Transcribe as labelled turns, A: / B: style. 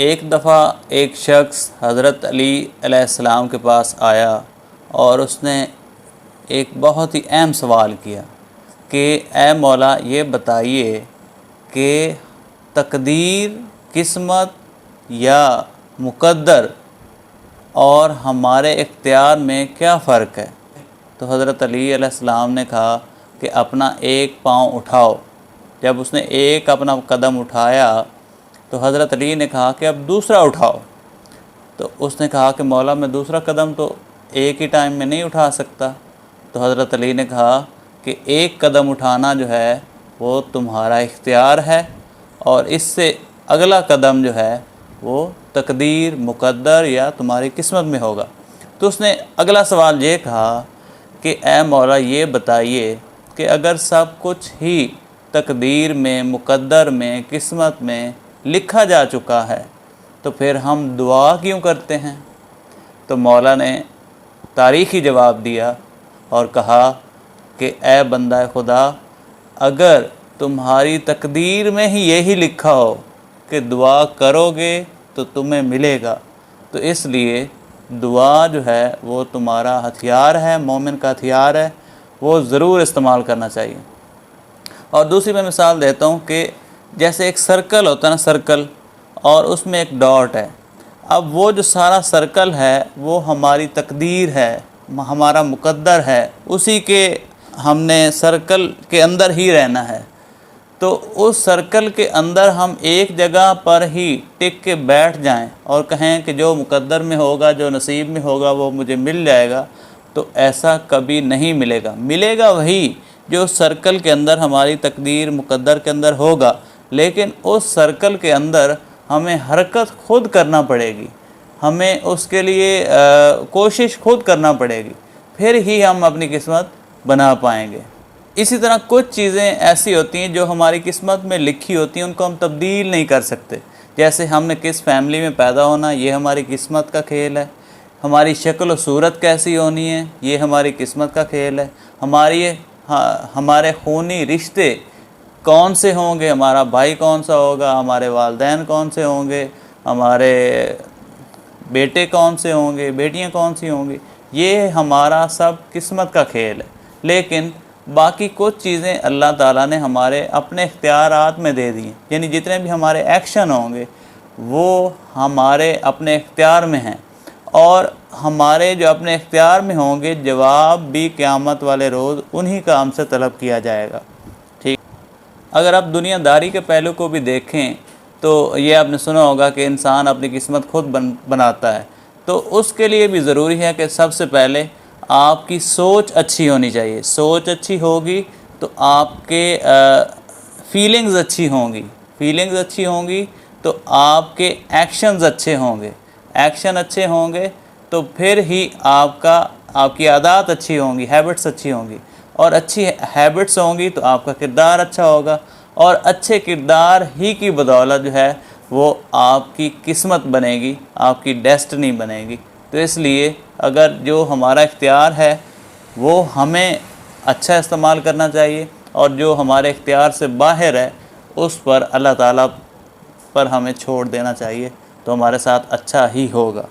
A: ایک دفعہ ایک شخص حضرت علی علیہ السلام کے پاس آیا اور اس نے ایک بہت ہی اہم سوال کیا کہ اے مولا یہ بتائیے کہ تقدیر، قسمت یا مقدر اور ہمارے اختیار میں کیا فرق ہے؟ تو حضرت علی علیہ السلام نے کہا کہ اپنا ایک پاؤں اٹھاؤ۔ جب اس نے ایک اپنا قدم اٹھایا تو حضرت علی نے کہا کہ اب دوسرا اٹھاؤ۔ تو اس نے کہا کہ مولا میں دوسرا قدم تو ایک ہی ٹائم میں نہیں اٹھا سکتا۔ تو حضرت علی نے کہا کہ ایک قدم اٹھانا جو ہے وہ تمہارا اختیار ہے، اور اس سے اگلا قدم جو ہے وہ تقدیر، مقدر یا تمہاری قسمت میں ہوگا۔ تو اس نے اگلا سوال یہ کہا کہ اے مولا یہ بتائیے کہ اگر سب کچھ ہی تقدیر میں، مقدر میں، قسمت میں لکھا جا چکا ہے تو پھر ہم دعا کیوں کرتے ہیں؟ تو مولا نے تاریخی جواب دیا اور کہا کہ اے بندہ خدا، اگر تمہاری تقدیر میں ہی یہی لکھا ہو کہ دعا کرو گے تو تمہیں ملے گا، تو اس لیے دعا جو ہے وہ تمہارا ہتھیار ہے، مومن کا ہتھیار ہے، وہ ضرور استعمال کرنا چاہیے۔ اور دوسری میں مثال دیتا ہوں کہ جیسے ایک سرکل ہوتا ہے نا، سرکل، اور اس میں ایک ڈاٹ ہے۔ اب وہ جو سارا سرکل ہے وہ ہماری تقدیر ہے، ہمارا مقدر ہے، اسی کے ہم نے سرکل کے اندر ہی رہنا ہے۔ تو اس سرکل کے اندر ہم ایک جگہ پر ہی ٹک کے بیٹھ جائیں اور کہیں کہ جو مقدر میں ہوگا، جو نصیب میں ہوگا وہ مجھے مل جائے گا، تو ایسا کبھی نہیں ملے گا۔ ملے گا وہی جو سرکل کے اندر ہماری تقدیر، مقدر کے اندر ہوگا، لیکن اس سرکل کے اندر ہمیں حرکت خود کرنا پڑے گی، ہمیں اس کے لیے کوشش خود کرنا پڑے گی، پھر ہی ہم اپنی قسمت بنا پائیں گے۔ اسی طرح کچھ چیزیں ایسی ہوتی ہیں جو ہماری قسمت میں لکھی ہوتی ہیں، ان کو ہم تبدیل نہیں کر سکتے۔ جیسے ہم نے کس فیملی میں پیدا ہونا، یہ ہماری قسمت کا کھیل ہے۔ ہماری شکل و صورت کیسی ہونی ہے، یہ ہماری قسمت کا کھیل ہے۔ ہمارے خونی رشتے کون سے ہوں گے، ہمارا بھائی کون سا ہوگا، ہمارے والدین کون سے ہوں گے، ہمارے بیٹے کون سے ہوں گے، بیٹیاں کون سی ہوں گی، یہ ہمارا سب قسمت کا کھیل ہے۔ لیکن باقی کچھ چیزیں اللہ تعالیٰ نے ہمارے اپنے اختیارات میں دے دی ہیں، یعنی جتنے بھی ہمارے ایکشن ہوں گے وہ ہمارے اپنے اختیار میں ہیں، اور ہمارے جو اپنے اختیار میں ہوں گے جواب بھی قیامت والے روز انہی کا ہم سے طلب کیا جائے گا۔ ٹھیک، اگر آپ دنیا داری کے پہلو کو بھی دیکھیں تو یہ آپ نے سنا ہوگا کہ انسان اپنی قسمت خود بناتا ہے۔ تو اس کے لیے بھی ضروری ہے کہ سب سے پہلے آپ کی سوچ اچھی ہونی چاہیے۔ سوچ اچھی ہوگی تو آپ کے فیلنگز اچھی ہوں گی، فیلنگز اچھی ہوں گی تو آپ کے ایکشنز اچھے ہوں گے، ایکشن اچھے ہوں گے تو پھر ہی آپ کی عادات اچھی ہوں گی، ہیبٹس اچھی ہوں گی، اور اچھی ہیبٹس ہوں گی تو آپ کا کردار اچھا ہوگا، اور اچھے کردار ہی کی بدولت جو ہے وہ آپ کی قسمت بنے گی، آپ کی ڈیسٹنی بنے گی۔ تو اس لیے اگر جو ہمارا اختیار ہے وہ ہمیں اچھا استعمال کرنا چاہیے، اور جو ہمارے اختیار سے باہر ہے اس پر اللہ تعالیٰ پر ہمیں چھوڑ دینا چاہیے، تو ہمارے ساتھ اچھا ہی ہوگا۔